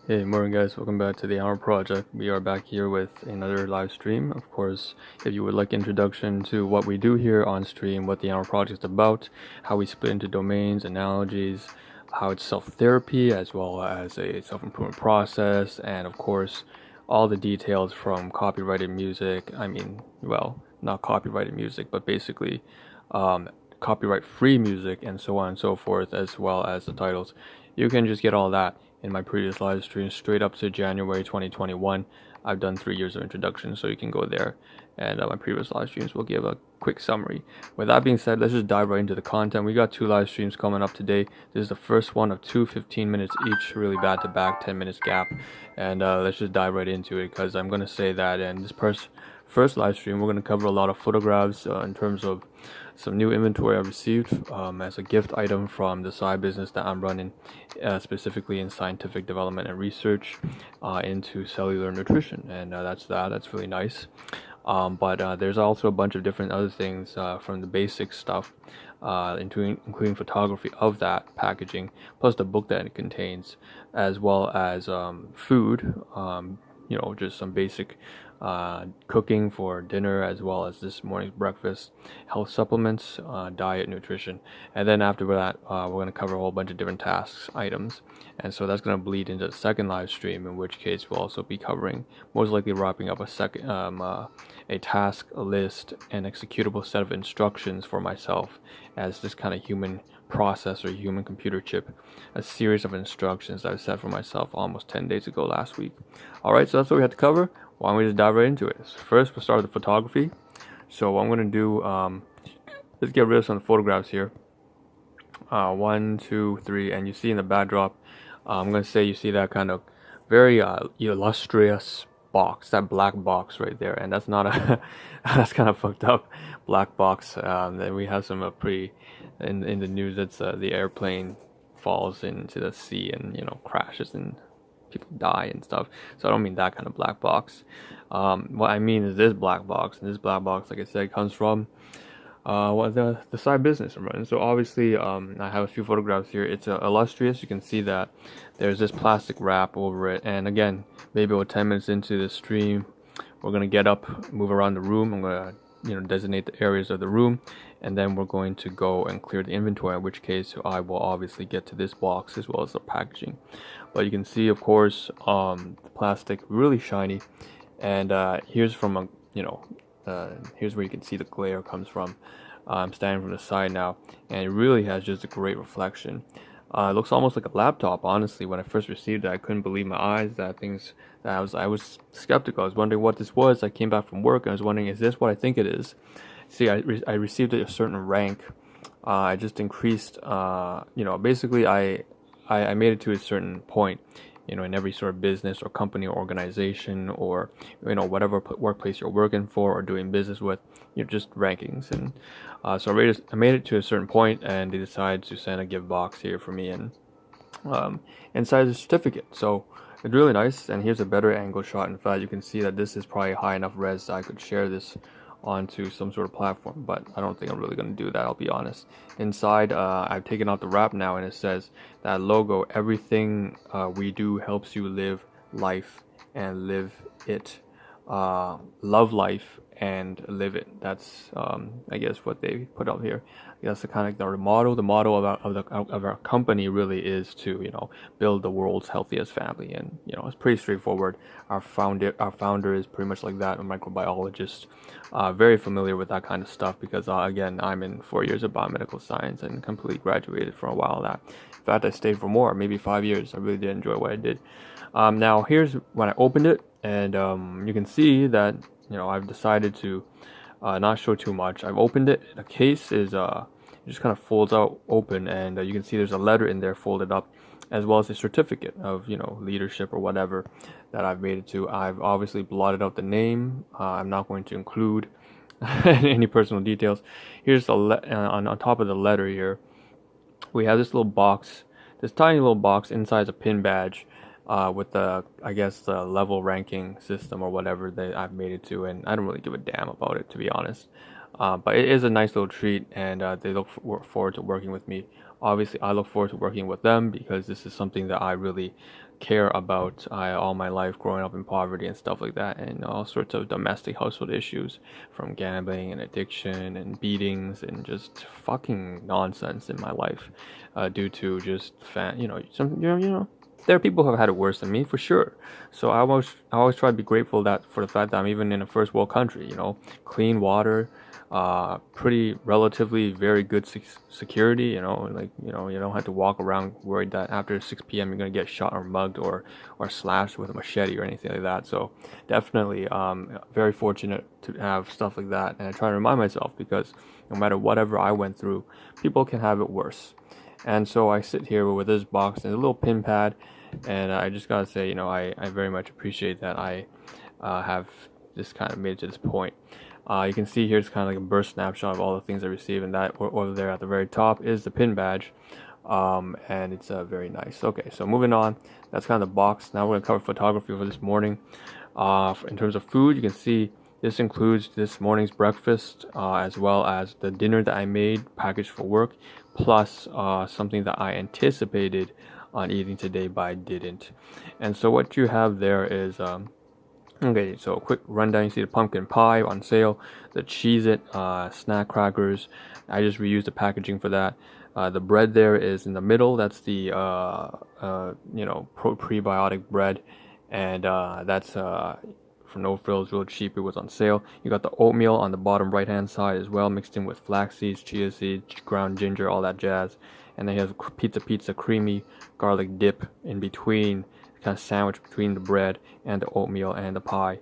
Hey, morning guys, welcome back to the Ahn Rho Project. We are back here with another live stream. Of course, if you would like introduction to what we do here on stream, what the Ahn Rho Project is about, how we split into domains, analogies, how it's self-therapy as well as a self-improvement process, and of course, all the details from copyrighted music. Well, not copyrighted music, but basically copyright-free music and so on and so forth, as well as the titles. You can just get all that in my previous live stream straight up to January 2021. I've done 3 years of introduction, so you can go there, and my previous live streams will give a quick summary. With that being said, let's just dive right into the content. We got 2 live streams coming up today. This is the first one of 2 15 minutes each, really back to back, 10 minutes gap, and let's just dive right into it, because I'm going to say that in this first live stream we're going to cover a lot of photographs in terms of some new inventory I received as a gift item from the side business that I'm running, specifically in scientific development and research into cellular nutrition, and that's really nice. But there's also a bunch of different other things from the basic stuff, including photography of that packaging, plus the book that it contains, as well as food, just some basic cooking for dinner, as well as this morning's breakfast, health supplements, diet, nutrition, and then after that we're going to cover a whole bunch of different tasks items, and so that's going to bleed into the second live stream, in which case we'll also be covering, most likely wrapping up a task, a list, an executable set of instructions for myself as this kind of human process or human computer chip, a series of instructions that I set for myself almost 10 days ago last week. Alright, so that's what we had to cover. Why don't we just dive right into it? First, we'll start with the photography. So what I'm going to do, let's get rid of some photographs here. 1, 2, 3, and you see in the backdrop, I'm going to say you see that kind of very illustrious box, that black box right there, and that's not a that's kind of fucked up black box. Then we have some pretty in the news. It's the airplane falls into the sea and crashes and people die and stuff. So I don't mean that kind of black box. What I mean is this black box, and this black box, like I said, comes from the side business I'm running. So obviously, I have a few photographs here. It's illustrious. You can see that there's this plastic wrap over it, and again, maybe about 10 minutes into the stream, we're gonna get up, move around the room. I'm gonna designate the areas of the room, and then we're going to go and clear the inventory, in which case I will obviously get to this box as well as the packaging. But you can see, of course, the plastic really shiny, and here's from a here's where you can see the glare comes from. I'm standing from the side now, and it really has just a great reflection. It looks almost like a laptop. Honestly, when I first received it, I couldn't believe my eyes. I was skeptical. I was wondering what this was. I came back from work and I was wondering, is this what I think it is? See, I received a certain rank. I just increased. Basically, I made it to a certain point. In every sort of business or company or organization, or whatever workplace you're working for or doing business with, just rankings. And so I made it to a certain point, and they decided to send a gift box here for me, and inside the certificate. So it's really nice. And here's a better angle shot. In fact, you can see that this is probably high enough res that I could share this onto some sort of platform, but I don't think I'm really going to do that, I'll be honest. Inside, I've taken out the wrap now, and it says that logo: everything we do helps you live life and live it. Love life and live it. That's I guess what they put out here. That's the kind of the motto. The motto of our company really is to build the world's healthiest family, and it's pretty straightforward. Our founder is pretty much like that, a microbiologist, very familiar with that kind of stuff, because again, I'm in 4 years of biomedical science and completely graduated for a while. That in fact, I stayed for more, maybe 5 years. I really did enjoy what I did. Now here's when I opened it, and you can see that I've decided to not show too much. I've opened it. The case is it just kind of folds out open, and you can see there's a letter in there folded up, as well as a certificate of leadership or whatever that I've made it to. I've obviously blotted out the name. I'm not going to include any personal details. Here's on top of the letter here, we have this little box, this tiny little box inside a pin badge, with I guess the level ranking system or whatever that I've made it to, and I don't really give a damn about it, to be honest. But it is a nice little treat, and they look forward to working with me. Obviously, I look forward to working with them, because this is something that I really care about all my life growing up in poverty and stuff like that, and all sorts of domestic household issues from gambling and addiction and beatings and just fucking nonsense in my life, due to just there are people who have had it worse than me for sure. So I always try to be grateful that for the fact that I'm even in a first world country. Clean water, pretty relatively very good security. You don't have to walk around worried that after 6 p.m. you're gonna get shot or mugged or slashed with a machete or anything like that. So definitely very fortunate to have stuff like that, and I try to remind myself, because no matter whatever I went through, people can have it worse. And so I sit here with this box and a little pin pad, and I just gotta say, I very much appreciate that I have just kind of made it to this point. You can see here it's kind of like a burst snapshot of all the things I received, and that over there at the very top is the pin badge, and it's very nice. Okay, so moving on, that's kind of the box. Now we're gonna cover photography for this morning. In terms of food, you can see this includes this morning's breakfast, as well as the dinner that I made packaged for work, plus something that I anticipated on eating today but I didn't. And so what you have there is okay, so a quick rundown. You see the pumpkin pie on sale, the Cheez-It snack crackers. I just reused the packaging for that. The bread there is in the middle. That's the prebiotic bread, and that's for no frills, real cheap. It was on sale. You got the oatmeal on the bottom right hand side as well, mixed in with flax seeds, chia seeds, ground ginger, all that jazz. And then you have pizza creamy garlic dip in between, kind of sandwich between the bread and the oatmeal and the pie.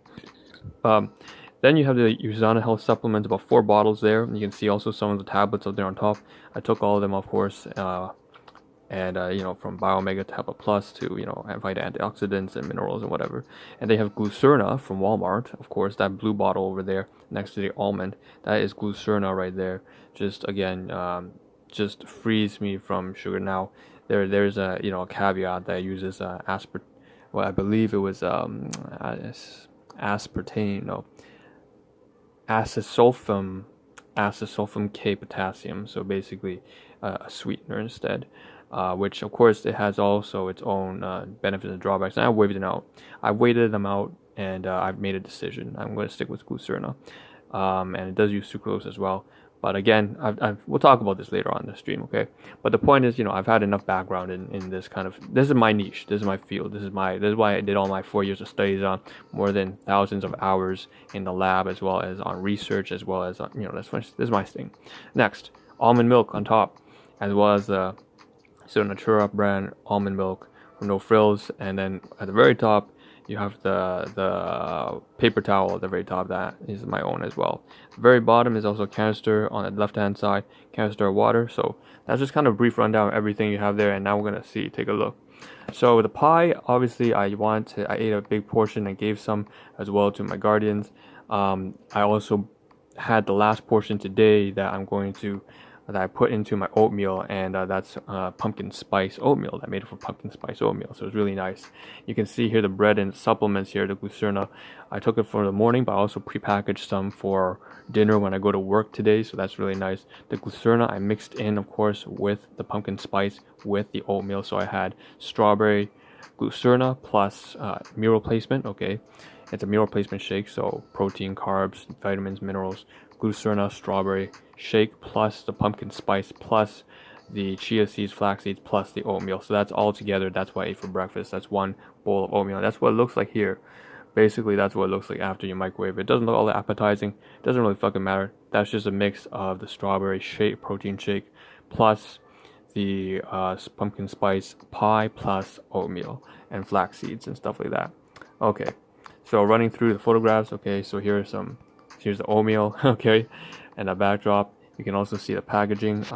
Then you have the USANA health supplements, about 4 bottles there. You can see also some of the tablets up there on top. I took all of them, of course, and from Biomega to Hepa Plus to vita antioxidants and minerals and whatever. And they have Glucerna from Walmart, of course, that blue bottle over there next to the almond. That is Glucerna right there. Just again, just frees me from sugar. Now there's a a caveat that uses I believe it was acesulfam K potassium, so basically a sweetener instead, which of course it has also its own benefits and drawbacks, and I weighted them out, and I've made a decision. I'm going to stick with Glucerna, and it does use sucrose as well. But again, we'll talk about this later on in the stream, okay? But the point is, I've had enough background in this kind of, this is my niche, this is my field, this is why I did all my 4 years of studies on, more than thousands of hours in the lab, as well as on research, as well as on, this is my thing. Next, almond milk on top, as well as the Natura brand almond milk from No Frills, and then at the very top, you have the paper towel at the very top. That is my own as well. The very bottom is also a canister on the left hand side, canister of water. So that's just kind of a brief rundown of everything you have there, and now we're gonna take a look. So the pie, obviously I ate a big portion and gave some as well to my guardians. I also had the last portion today that I put into my oatmeal, and that's pumpkin spice oatmeal. I made it for pumpkin spice oatmeal, so it's really nice. You can see here the bread and supplements here, the Glucerna. I took it for the morning, but I also prepackaged some for dinner when I go to work today, so that's really nice. The Glucerna I mixed in, of course, with the pumpkin spice with the oatmeal, so I had strawberry Glucerna plus meal replacement. Okay, it's a meal replacement shake, so protein, carbs, vitamins, minerals. Glucerna strawberry shake plus the pumpkin spice plus the chia seeds, flax seeds, plus the oatmeal. So that's all together. That's what I ate for breakfast. That's one bowl of oatmeal. That's what it looks like here. Basically, that's what it looks like after you microwave it. It doesn't look all that appetizing. It doesn't really fucking matter. That's just a mix of the strawberry shake, protein shake, plus the pumpkin spice pie, plus oatmeal and flax seeds and stuff like that. Okay, so running through the photographs. Okay, so here's the oatmeal, okay, and the backdrop. You can also see the packaging.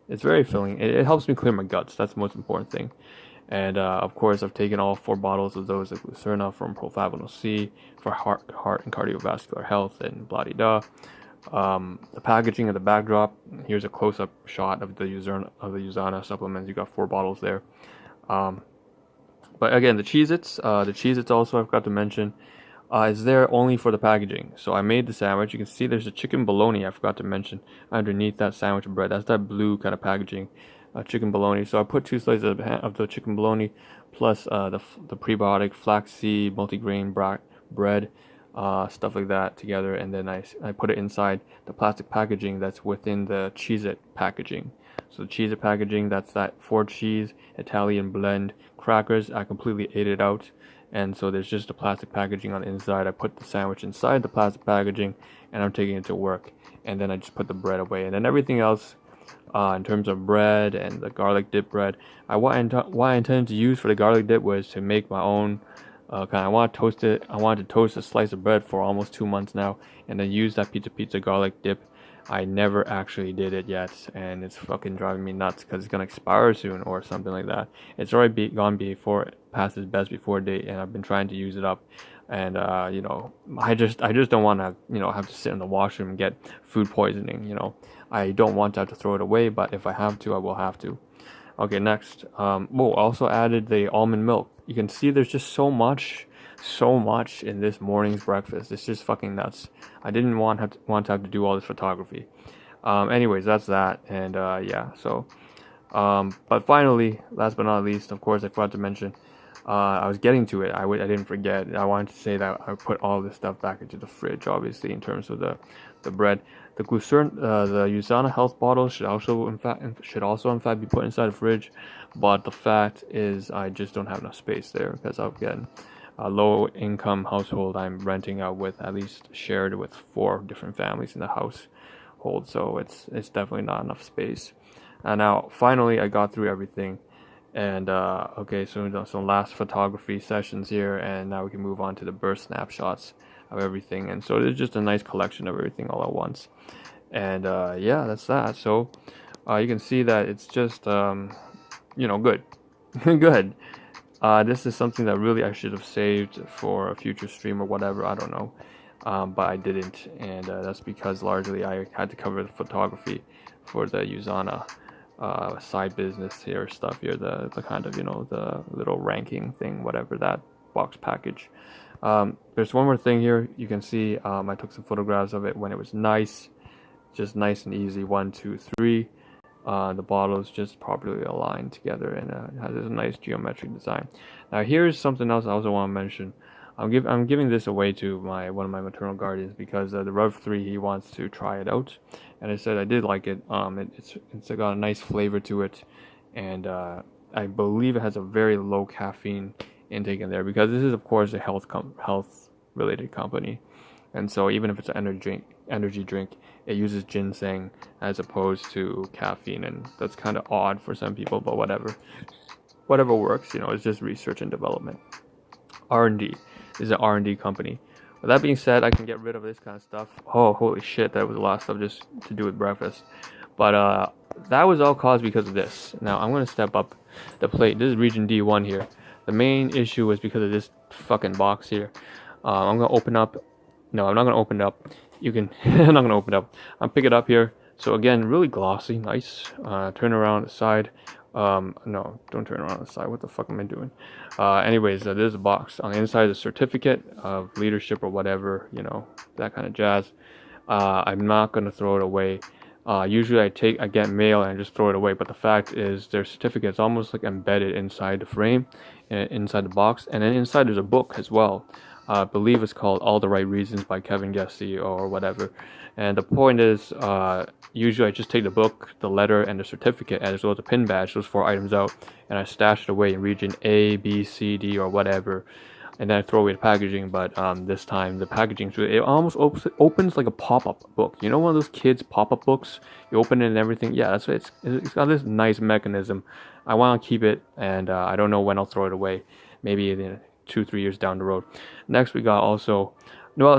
It's very filling. It helps me clear my guts. That's the most important thing. And of course, I've taken all 4 bottles of those of Glucerna from Proflavanol C for heart and cardiovascular health and blah de da. The packaging of the backdrop. Here's a close-up shot of the USANA supplements. You got 4 bottles there. But again, the Cheez-Its also I forgot to mention. Is there only for the packaging. So I made the sandwich. You can see there's a chicken bologna I forgot to mention underneath that sandwich bread. That's that blue kind of packaging. chicken bologna. So I put 2 slices of the chicken bologna plus the prebiotic flaxseed multigrain bread, stuff like that together, and then I put it inside the plastic packaging that's within the Cheez-It packaging. So the Cheez-It packaging, that's that 4 cheese Italian blend crackers. I completely ate it out, and so there's just a plastic packaging on the inside. I put the sandwich inside the plastic packaging, and I'm taking it to work. And then I just put the bread away, and then everything else, in terms of bread and the garlic dip bread, what I intended to use for the garlic dip was to make my own. I want to toast it. I wanted to toast a slice of bread for almost 2 months now, and then use that pizza garlic dip. I never actually did it yet, and it's fucking driving me nuts because it's gonna expire soon or something like that. It's already gone before it past its best before date, and I've been trying to use it up. And I just don't want to have to sit in the washroom and get food poisoning. I don't want to have to throw it away, but if I have to, I will have to. Okay, next. Also added the almond milk. You can see there's just so much in this morning's breakfast. It's just fucking nuts. I didn't want to have to do all this photography. Anyways, that's that, and yeah. So, but finally, last but not least, of course, I forgot to mention. I was getting to it. I didn't forget. I wanted to say that I put all this stuff back into the fridge. Obviously, in terms of the bread, the glucerne, the USANA health bottle should also in fact be put inside the fridge. But the fact is, I just don't have enough space there because again, a low income household I'm renting out with, at least shared with 4 different families in the household. So it's definitely not enough space. And now finally, I got through everything. And okay, so we've done some last photography sessions here, and now we can move on to the burst snapshots of everything. And so it's just a nice collection of everything all at once. And yeah, that's that. So you can see that it's just good. Good. This is something that really I should have saved for a future stream or whatever, I don't know, but I didn't, and that's because largely I had to cover the photography for the USANA side business here stuff here, the kind of the little ranking thing, whatever, that box package. There's one more thing here. You can see I took some photographs of it when it was nice, just nice and easy, 1 2 3. The bottles just properly aligned together, and it has a nice geometric design. Now here's something else I also want to mention. I'm giving this away to one of my maternal guardians because the Rev 3, he wants to try it out, and I said I did like it. It's got a nice flavor to it, and I believe it has a very low caffeine intake in there because this is of course a health related company, and so even if it's an energy drink, it uses ginseng as opposed to caffeine, and that's kind of odd for some people, but whatever works. It's just research and development. R&D. This is an R&D company. With that being said, I can get rid of this kind of stuff. Oh, holy shit, that was a lot of stuff just to do with breakfast. But that was all caused because of this. Now, I'm going to step up the plate. This is region D1 here. The main issue was because of this fucking box here. I'm going to open up. No, I'm not going to open it up. You can, I'm not going to open it up. I'll pick it up here. So again, really glossy, nice. Turn around the side. No, don't turn around the side. What the fuck am I doing? Anyways, there's a box. On the inside is a certificate of leadership or whatever, that kind of jazz. I'm not going to throw it away. Usually I get mail and I just throw it away, but the fact is their certificate is almost like embedded inside the frame, inside the box, and then inside there's a book as well. I believe it's called All the Right Reasons by Kevin Gesty or whatever. And the point is, usually I just take the book, the letter, and the certificate, as well as the pin badge, those 4 items out, and I stash it away in region A, B, C, D, or whatever, and then I throw away the packaging. But this time the packaging, it almost opens like a pop-up book. One of those kids pop-up books. You open it and everything. Yeah, that's what it's got this nice mechanism. I want to keep it, and I don't know when I'll throw it away. Maybe in 2-3 years down the road. Next we got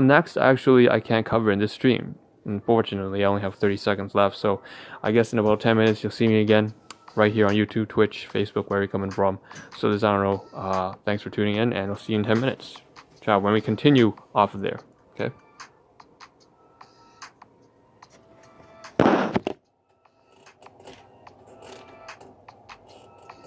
next actually I can't cover in this stream. Unfortunately, I only have 30 seconds left, so I guess in about 10 minutes you'll see me again right here on YouTube, Twitch, Facebook, where you're coming from. So this is Ahn Rho. Thanks for tuning in, and I'll see you in 10 minutes. Ciao, when we continue off of there. Okay.